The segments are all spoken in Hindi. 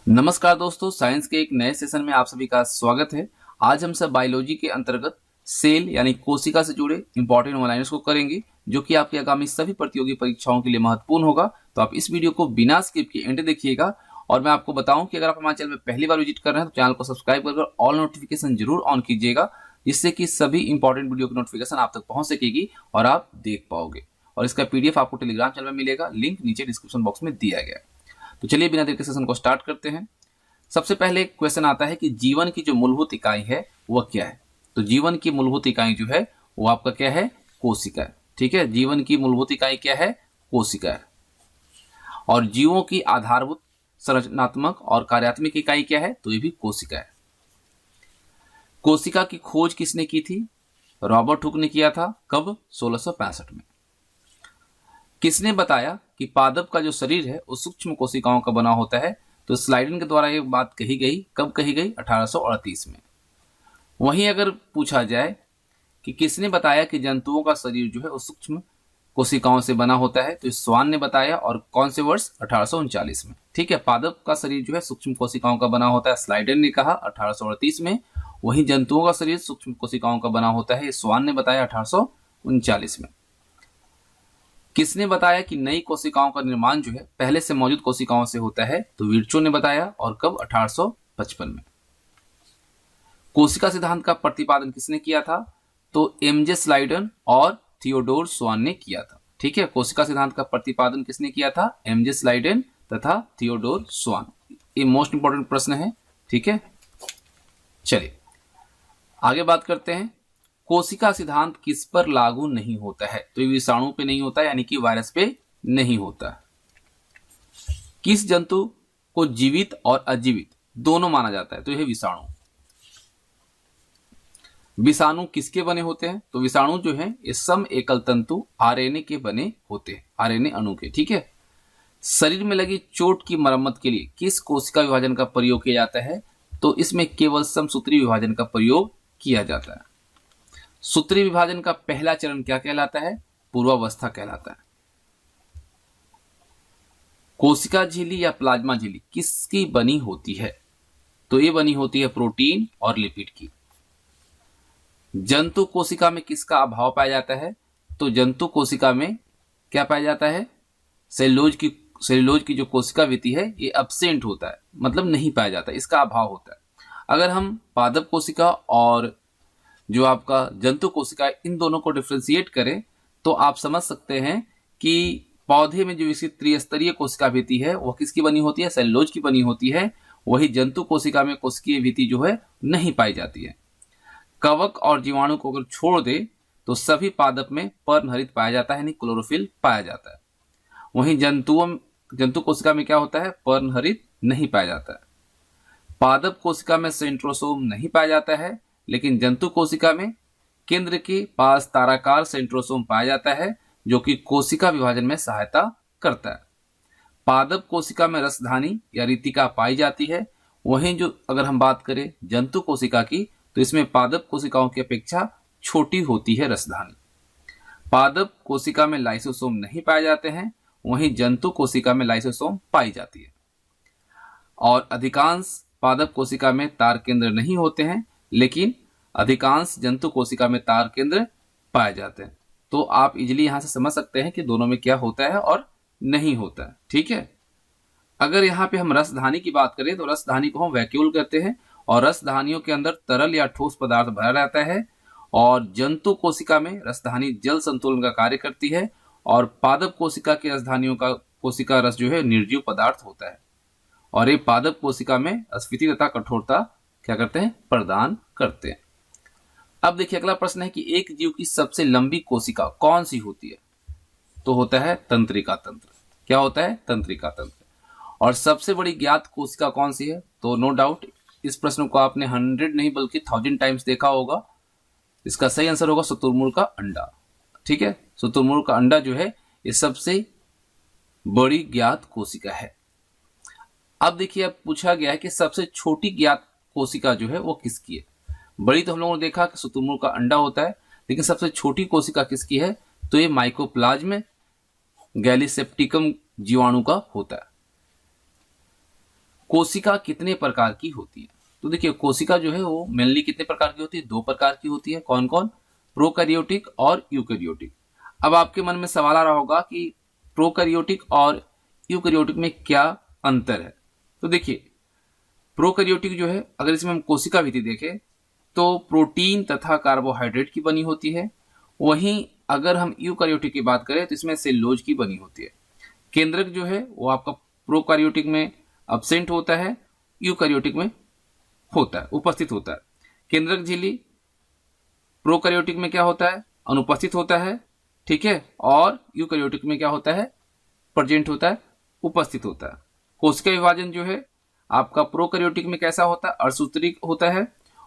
नमस्कार दोस्तों, साइंस के एक नए सेशन में आप सभी का स्वागत है। आज हम सब बायोलॉजी के अंतर्गत सेल यानी कोशिका से जुड़े इंपॉर्टेंट वन लाइनर्स को करेंगे, जो कि आपकी आगामी सभी प्रतियोगी परीक्षाओं के लिए महत्वपूर्ण होगा। तो आप इस वीडियो को बिना स्किप किए एंड देखिएगा। और मैं आपको बताऊं कि अगर आप हमारे चैनल में पहली बार विजिट कर रहे हैं तो चैनल को सब्सक्राइब कर ऑल नोटिफिकेशन जरूर ऑन कीजिएगा, जिससे कि सभी इंपॉर्टेंट वीडियो की नोटिफिकेशन आप तक पहुंच सकेगी और आप देख पाओगे। और इसका पीडीएफ आपको टेलीग्राम चैनल में मिलेगा, लिंक नीचे डिस्क्रिप्शन बॉक्स में दिया गया है। तो चलिए बिना देर के सेशन को स्टार्ट करते हैं। सबसे पहले क्वेश्चन आता है कि जीवन की जो मूलभूत इकाई है वह क्या है। तो जीवन की मूलभूत इकाई जो है वो आपका क्या है, कोशिका है। ठीक है, जीवन की मूलभूत इकाई क्या है, कोशिका है। और जीवों की आधारभूत संरचनात्मक और कार्यात्मक इकाई क्या है, तो ये भी कोशिका है। कोशिका की खोज किसने की थी, रॉबर्ट हुक ने किया था। कब, 1665 में। किसने बताया कि पादप का जो शरीर है वो सूक्ष्म कोशिकाओं का बना होता है, तो स्लाइडन के द्वारा ये बात कही गई। कब कही गई, 1838 में। वहीं अगर पूछा जाए कि किसने बताया कि जंतुओं का शरीर जो है वो सूक्ष्म कोशिकाओं से बना होता है, तो स्वान ने बताया। और कौन से वर्ष, 1839 में। ठीक है, पादप का शरीर जो है सूक्ष्म कोशिकाओं का बना होता है, स्लाइडन ने कहा 1838 में। वहीं जंतुओं का शरीर सूक्ष्म कोशिकाओं का बना होता है, स्वान ने बताया 1839 में। किसने बताया कि नई कोशिकाओं का निर्माण जो है पहले से मौजूद कोशिकाओं से होता है, तो विर्चो ने बताया। और कब, 1855 में। कोशिका सिद्धांत का प्रतिपादन किसने किया था, तो एमजे स्लाइडन और थियोडोर स्वान ने किया था। ठीक है, कोशिका सिद्धांत का प्रतिपादन किसने किया था, एमजे स्लाइडन तथा थियोडोर स्वान। ये मोस्ट इंपॉर्टेंट प्रश्न है। ठीक है, चलिए आगे बात करते हैं। कोशिका सिद्धांत किस पर लागू नहीं होता है, तो ये विषाणु पे नहीं होता, यानी कि वायरस पे नहीं होता। किस जंतु को जीवित और अजीवित दोनों माना जाता है, तो यह विषाणु। विषाणु किसके बने होते हैं, तो विषाणु जो है ये सम एकल तंतु आरएनए के बने होते हैं, आरएनए अणु के। ठीक है, शरीर में लगी चोट की मरम्मत के लिए किस कोशिका विभाजन का प्रयोग किया जाता है, तो इसमें केवल समसूत्री विभाजन का प्रयोग किया जाता है। सूत्री विभाजन का पहला चरण क्या कहलाता है, पूर्वावस्था कहलाता है। कोशिका झिल्ली या प्लाज्मा झिल्ली किसकी बनी होती है, तो ये बनी होती है प्रोटीन और लिपिड की। जंतु कोशिका में किसका अभाव पाया जाता है, तो जंतु कोशिका में क्या पाया जाता है, सेल्यूलोज की जो कोशिका विधि है ये एब्सेंट होता है, मतलब नहीं पाया जाता, इसका अभाव होता है। अगर हम पादप कोशिका और जो आपका जंतु कोशिका, इन दोनों को डिफ्रेंशिएट करें तो आप समझ सकते हैं कि पौधे में जो विकसित त्रिस्तरीय कोशिका भित्ति है वह किसकी बनी होती है, सेल्यूलोज की बनी होती है। वही जंतु कोशिका में कोशिकीय भित्ति जो है नहीं पाई जाती है। कवक और जीवाणु को अगर छोड़ दे तो सभी पादप में पर्णहरित पाया जाता है, यानी क्लोरोफिल पाया जाता है। वहीं जंतु कोशिका में क्या होता है, पर्णहरित नहीं पाया जाता है। पादप कोशिका में सेंट्रोसोम नहीं पाया जाता है, लेकिन जंतु कोशिका में केंद्र के पास ताराकार सेंट्रोसोम पाया जाता है, जो कि कोशिका विभाजन में सहायता करता है। पादप कोशिका में रसधानी या रितिका पाई जाती है। वहीं जो अगर हम बात करें जंतु कोशिका की, तो इसमें पादप कोशिकाओं की अपेक्षा छोटी होती है रसधानी। पादप कोशिका में लाइसोसोम नहीं पाए जाते हैं, वहीं जंतु कोशिका में लाइसोसोम पाई जाती है। और अधिकांश पादप कोशिका में तार केंद्र नहीं होते हैं, लेकिन अधिकांश जंतु कोशिका में तार केंद्र पाए जाते हैं। तो आप इजीली यहां से समझ सकते हैं कि दोनों में क्या होता है और नहीं होता है। ठीक है, अगर यहाँ पे हम रसधानी की बात करें तो रसधानी को हम वैक्यूल कहते हैं, और रसधानियों के अंदर तरल या ठोस पदार्थ भरा रहता है। और जंतु कोशिका में रसधानी जल संतुलन का कार्य करती है, और पादप कोशिका की रसधानियों का कोशिका रस जो है निर्जीव पदार्थ होता है। और ये पादप कोशिका में स्फीति तथा कठोरता क्या करते हैं, प्रदान करते हैं। अब देखिए अगला प्रश्न है कि एक जीव की सबसे लंबी कोशिका कौन सी होती है, तो होता है तंत्रिका तंत्र। क्या होता है, तंत्रिका तंत्र। और सबसे बड़ी ज्ञात कोशिका कौन सी है, तो नो डाउट इस प्रश्न को आपने 100 नहीं बल्कि 1000 टाइम्स देखा होगा। इसका सही आंसर होगा शुतुरमुर्ग का अंडा। ठीक है, शुतुरमुर्ग का अंडा जो है ये सबसे बड़ी ज्ञात कोशिका है। अब देखिए अब पूछा गया है कि सबसे छोटी ज्ञात कोशिका जो है वो किसकी है। बड़ी तो हम लोगों ने देखा कि शुतुरमुर्ग का अंडा होता है, लेकिन सबसे छोटी कोशिका किसकी है, तो ये माइकोप्लाज्म गैलीसेप्टिकम जीवाणु का होता है। कोशिका कितने प्रकार की होती है? तो देखिए कोशिका जो है वो मेनली कितने प्रकार की होती है? 2 प्रकार की होती है। कौन कौन? प्रोकैरियोटिक और यूकैरियोटिक। अब आपके मन में सवाल आ रहा होगा कि प्रोकैरियोटिक और यूकैरियोटिक में क्या अंतर है? तो देखिए प्रोकैरियोटिक जो है, अगर इसमें हम कोशिका विधि देखें तो प्रोटीन तथा कार्बोहाइड्रेट की बनी होती है। वहीं अगर हम यूकैरियोटिक की बात करें तो इसमें सेलुलोज की बनी होती है। केंद्रक जो है वो आपका प्रोकैरियोटिक में अब्सेंट होता है, यूकैरियोटिक में होता है, उपस्थित होता है। केंद्रक झिल्ली प्रोकैरियोटिक में क्या होता है? अनुपस्थित होता है, ठीक है। और यूकैरियोटिक में क्या होता है? प्रेजेंट होता है, उपस्थित होता है। कोशिका विभाजन जो है आपका प्रोकैरियोटिक में कैसा होता है? अर्धसूत्री होता है,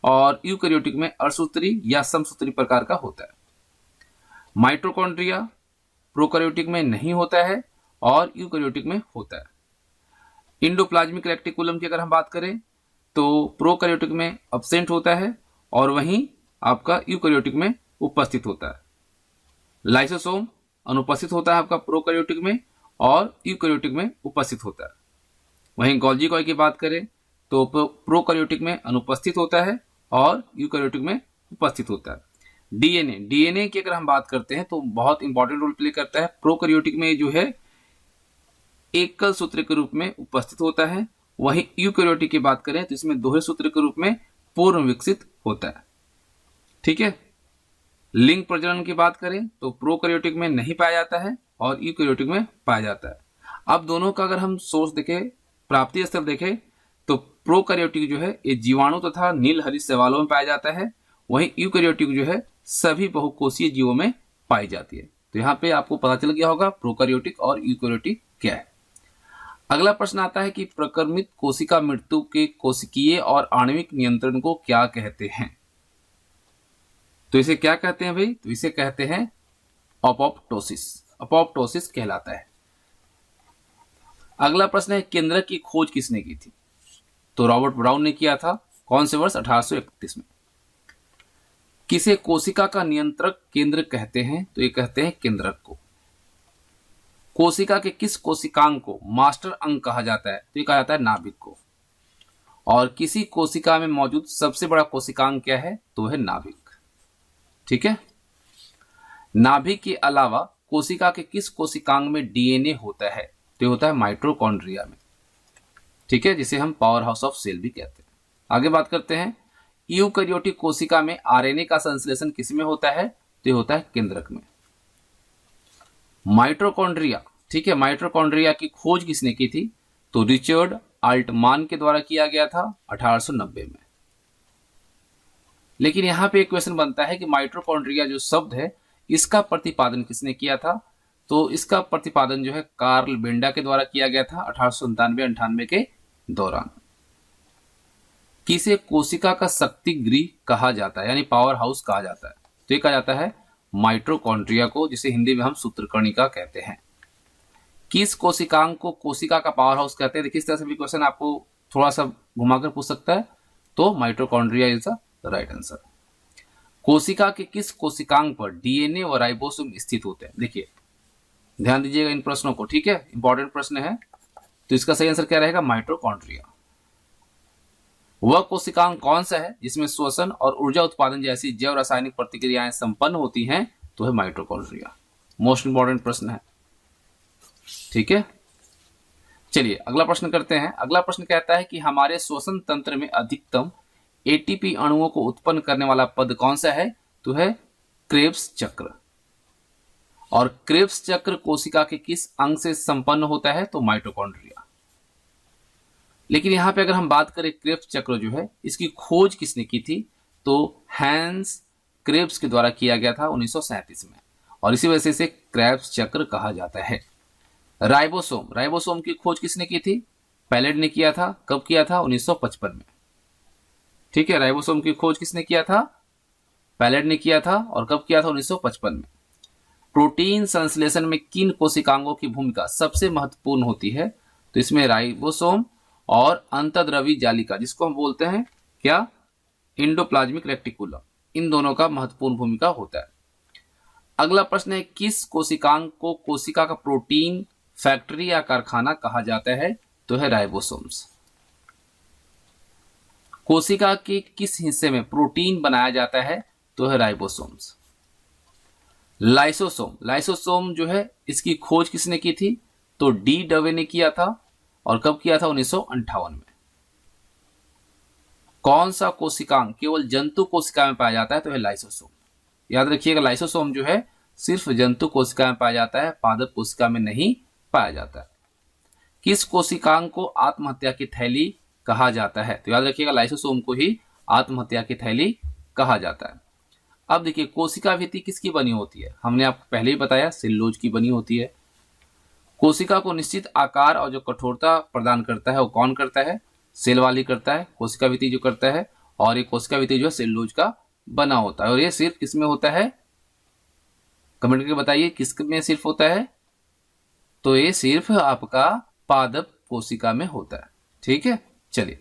और यूकैरियोटिक में अर्धसूत्री या समसूत्री प्रकार का होता है। माइटोकॉन्ड्रिया प्रोकैरियोटिक में नहीं होता है और यूकैरियोटिक में होता है। इंडोप्लाज्मिक रेटिकुलम की अगर हम बात करें तो प्रोकैरियोटिक में अब्सेंट होता है और वहीं आपका यूकैरियोटिक में उपस्थित होता है। लाइसोसोम अनुपस्थित होता है आपका प्रोकैरियोटिक में और यूकैरियोटिक में उपस्थित होता है। वहीं गोल्गी कॉइल की बात करें तो प्रोकैरियोटिक में अनुपस्थित होता है और यूकैरियोटिक में उपस्थित होता है। डीएनए की अगर हम बात करते हैं तो बहुत इंपॉर्टेंट रोल प्ले करता है। प्रोकैरियोटिक में जो है एकल सूत्र के रूप में उपस्थित होता है, वहीं यूकैरियोटिक की बात करें तो इसमें दोहरे सूत्र के रूप में पूर्व विकसित होता है, ठीक है। लिंग प्रजनन की बात करें तो प्रोकैरियोटिक में नहीं पाया जाता है और यूकैरियोटिक में पाया जाता है। अब दोनों का अगर हम सोर्स देखें, प्राप्ति स्थल देखें, तो प्रोकैरियोटिक जो है ये जीवाणु तथा नील हरित शैवालों में पाया जाता है, वहीं यूकैरियोटिक जो है सभी बहुकोषीय जीवों में पाई जाती है। तो यहाँ पे आपको पता चल गया होगा प्रोकैरियोटिक और यूकैरियोटिक क्या है। अगला प्रश्न आता है कि प्रकर्मित कोशिका मृत्यु के कोशिकीय और आणविक नियंत्रण को क्या कहते हैं? तो इसे क्या कहते हैं भाई? तो इसे कहते हैं अपोप्टोसिस। अपोप्टोसिस कहलाता है। अगला प्रश्न है केंद्रक की खोज किसने की थी? तो रॉबर्ट ब्राउन ने किया था। कौन से वर्ष? 1831 में। किसे कोशिका का नियंत्रक केंद्र कहते हैं? तो ये कहते हैं केंद्रक को। कोशिका के किस कोशिकांग को मास्टर अंग कहा जाता है? तो ये कहा जाता है नाभिक को। और किसी कोशिका में मौजूद सबसे बड़ा कोशिकांग क्या है? तो है नाभिक, ठीक है। नाभिक के अलावा कोशिका के किस कोशिकांग में डीएनए होता है? तो ये होता है माइटोकॉन्ड्रिया में, ठीक है, जिसे हम पावर हाउस ऑफ सेल भी कहते हैं। आगे बात करते हैं यूकैरियोटिक कोशिका में आरएनए का संश्लेषण किसमें होता है? तो ये होता है केंद्रक में। माइटोकॉन्ड्रिया, ठीक है, माइटोकॉन्ड्रिया की खोज किसने की थी? तो रिचर्ड अल्टमान के द्वारा किया गया था 1890 में। लेकिन यहां पे एक क्वेश्चन बनता है कि माइटोकॉन्ड्रिया जो शब्द है इसका प्रतिपादन किसने किया था? तो इसका प्रतिपादन जो है कार्ल बेंडा के द्वारा किया गया था 1897-98 के दौरान। किसे कोशिका का शक्ति गृह कहा जाता है, यानी पावर हाउस कहा जाता है? तो ये कहा जाता है माइटोकॉन्ड्रिया को, जिसे हिंदी में हम सूत्रकर्णिका कहते हैं। किस कोशिकांग को कोशिका का पावर हाउस कहते हैं? देखिए इस तरह से भी क्वेश्चन आपको थोड़ा सा घुमाकर पूछ सकता है, तो mitochondria is the right answer. कोशिका के किस कोशिकांग पर डीएनए और राइबोसोम स्थित होते हैं? देखिए ध्यान दीजिएगा इन प्रश्नों को, ठीक है, इंपॉर्टेंट प्रश्न है। तो इसका सही आंसर क्या रहेगा? माइटोकॉन्ड्रिया। वह कोशिकांग कौन सा है जिसमें श्वसन और ऊर्जा उत्पादन जैसी जैव रासायनिक प्रतिक्रियाएं संपन्न होती हैं? तो है माइटोकॉन्ड्रिया। मोस्ट इंपॉर्टेंट प्रश्न है, ठीक है। चलिए अगला प्रश्न करते हैं। अगला प्रश्न कहता है कि हमारे श्वसन तंत्र में अधिकतम एटीपी अणुओं को उत्पन्न करने वाला पद कौन सा है? तो है क्रेब्स चक्र। और क्रेब्स चक्र कोशिका के किस अंग से संपन्न होता है? तो माइटोकॉन्ड्रिया। लेकिन यहां पे अगर हम बात करें क्रेब्स चक्र जो है इसकी खोज किसने की थी? तो हैंस क्रेब्स के द्वारा किया गया था 1937 में, और इसी वजह से इसे क्रेब्स चक्र कहा जाता है। राइबोसोम, राइबोसोम की खोज किसने की थी? पैलेट ने किया था। कब किया था? 1955 में, ठीक है। राइबोसोम की खोज किसने किया था? पैलेट ने किया था। और कब किया था? 1955 में। प्रोटीन संश्लेषण में किन कोशिकांगों की भूमिका सबसे महत्वपूर्ण होती है? तो इसमें राइबोसोम और अंतर्द्रवी जालिका, जिसको हम बोलते हैं क्या? इंडोप्लाज्मिक रेटिकुलम, इन दोनों का महत्वपूर्ण भूमिका होता है। अगला प्रश्न है किस कोशिकांग को कोशिका का प्रोटीन फैक्ट्री या कारखाना कहा जाता है? तो है राइबोसोम्स। कोशिका के किस हिस्से में प्रोटीन बनाया जाता है? तो है राइबोसोम्स। लाइसोसोम जो है इसकी खोज किसने की थी? तो डी डवे ने किया था। और कब किया था? 1958 में। कौन सा कोशिकांग केवल जंतु कोशिका में पाया जाता है? तो है लाइसोसोम। याद रखिएगा, लाइसोसोम जो है सिर्फ जंतु कोशिका में पाया जाता है, पादप कोशिका में नहीं पाया जाता है। किस कोशिकांग को आत्महत्या की थैली कहा जाता है? तो याद रखिएगा, लाइसोसोम को ही आत्महत्या की थैली कहा जाता है। अब देखिए, कोशिका भित्ति किसकी बनी होती है? हमने आपको पहले ही बताया, सेलुलोज की बनी होती है। कोशिका को निश्चित आकार और जो कठोरता प्रदान करता है वो कौन करता है? सेल वाली करता है, कोशिका भित्ति जो करता है। और ये कोशिका भित्ति जो है सेलुलोज का बना होता है। और ये सिर्फ किस में होता है? कमेंट करके बताइए, किस में सिर्फ होता है? तो ये सिर्फ आपका पादप कोशिका में होता है। ठीक है, चलिए।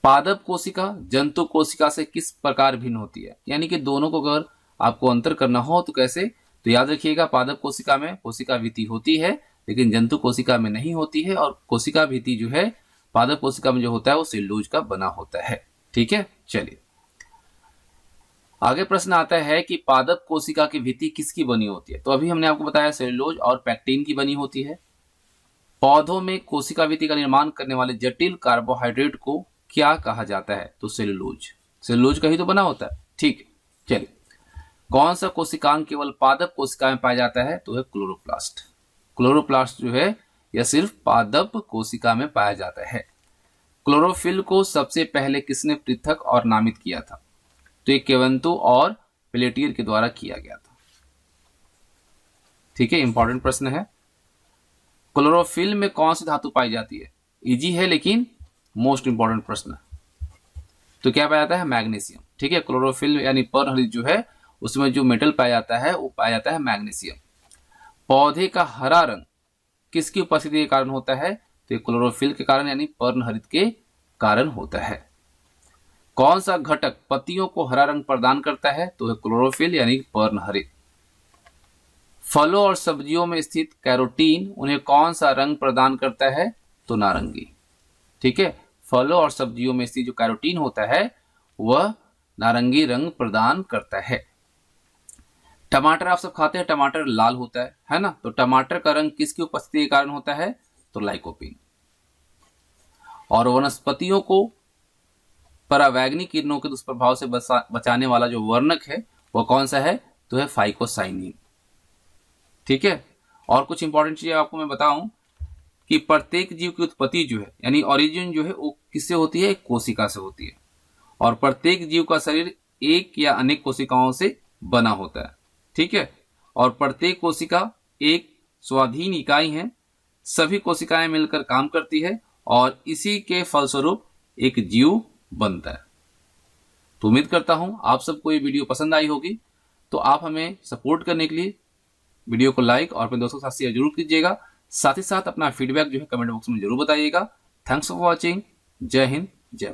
पादप कोशिका जंतु कोशिका से किस प्रकार भिन्न होती है? यानी कि दोनों को अगर आपको अंतर करना हो तो कैसे? तो याद रखिएगा, पादप कोशिका में कोशिका भित्ति होती है लेकिन जंतु कोशिका में नहीं होती है। और कोशिका भित्ति जो है पादप कोशिका में जो होता है वो सेलुलोज का बना होता है। ठीक है, चलिए आगे प्रश्न आता है कि पादप कोशिका की भित्ति किसकी बनी होती है? तो अभी हमने आपको बताया सेलुलोज और पैक्टिन की बनी होती है। पौधों में कोशिका भित्ति का निर्माण करने वाले जटिल कार्बोहाइड्रेट को क्या कहा जाता है? तो सेलुलोज का ही तो बना होता है। ठीक, चलिए। कौन सा कोशिकांग केवल पादप कोशिका में पाया जाता है? तो है क्लोरोप्लास्ट। क्लोरोप्लास्ट जो है यह सिर्फ पादप कोशिका में पाया जाता है। क्लोरोफिल को सबसे पहले किसने पृथक और नामित किया था? तो ये केवंतु और पेलेटियर के द्वारा किया गया था। ठीक है, इंपॉर्टेंट प्रश्न है। क्लोरोफिल में कौन सी धातु पाई जाती है? इजी है लेकिन मोस्ट इंपॉर्टेंट प्रश्न। तो क्या पाया जाता है? मैग्नीशियम। ठीक है, क्लोरोफिल यानी पर्णहरित जो है उसमें जो मेटल पाया जाता है वो पाया जाता है मैग्नीशियम। पौधे का हरा रंग किसकी उपस्थिति के कारण होता है? तो क्लोरोफिल के कारण यानी पर्णहरित के कारण होता है। कौन सा घटक पत्तियों को हरा रंग प्रदान करता है? तो है क्लोरोफिल यानी पर्णहरित। फलों और सब्जियों में स्थित कैरोटीन उन्हें कौन सा रंग प्रदान करता है? तो नारंगी। ठीक है, फलों और सब्जियों में स्थित जो कैरोटीन होता है वह नारंगी रंग प्रदान करता है। टमाटर आप सब खाते हैं, टमाटर लाल होता है ना? तो टमाटर का रंग किसकी उपस्थिति के कारण होता है? तो लाइकोपीन। और वनस्पतियों को परावैंगनी किरणों के दुष्प्रभाव से बचाने वाला जो वर्णक है वह कौन सा है? तो है फाइकोसाइनिन। ठीक है, और कुछ इंपॉर्टेंट चीजें आपको मैं बताऊं कि प्रत्येक जीव की उत्पत्ति जो है यानी ओरिजिन जो है वो किससे होती है? एक कोशिका से होती है। और प्रत्येक जीव का शरीर एक या अनेक कोशिकाओं से बना होता है। ठीक है, और प्रत्येक कोशिका एक स्वाधीन इकाई है। सभी कोशिकाएं मिलकर काम करती है और इसी के फलस्वरूप एक जीव बनता है। तो उम्मीद करता हूं आप सबको ये वीडियो पसंद आई होगी। तो आप हमें सपोर्ट करने के लिए वीडियो को लाइक और अपने दोस्तों के साथ शेयर जरूर कीजिएगा। साथ ही साथ अपना फीडबैक जो है कमेंट बॉक्स में जरूर बताइएगा। Thanks for watching. जय हिंद, जय भारत।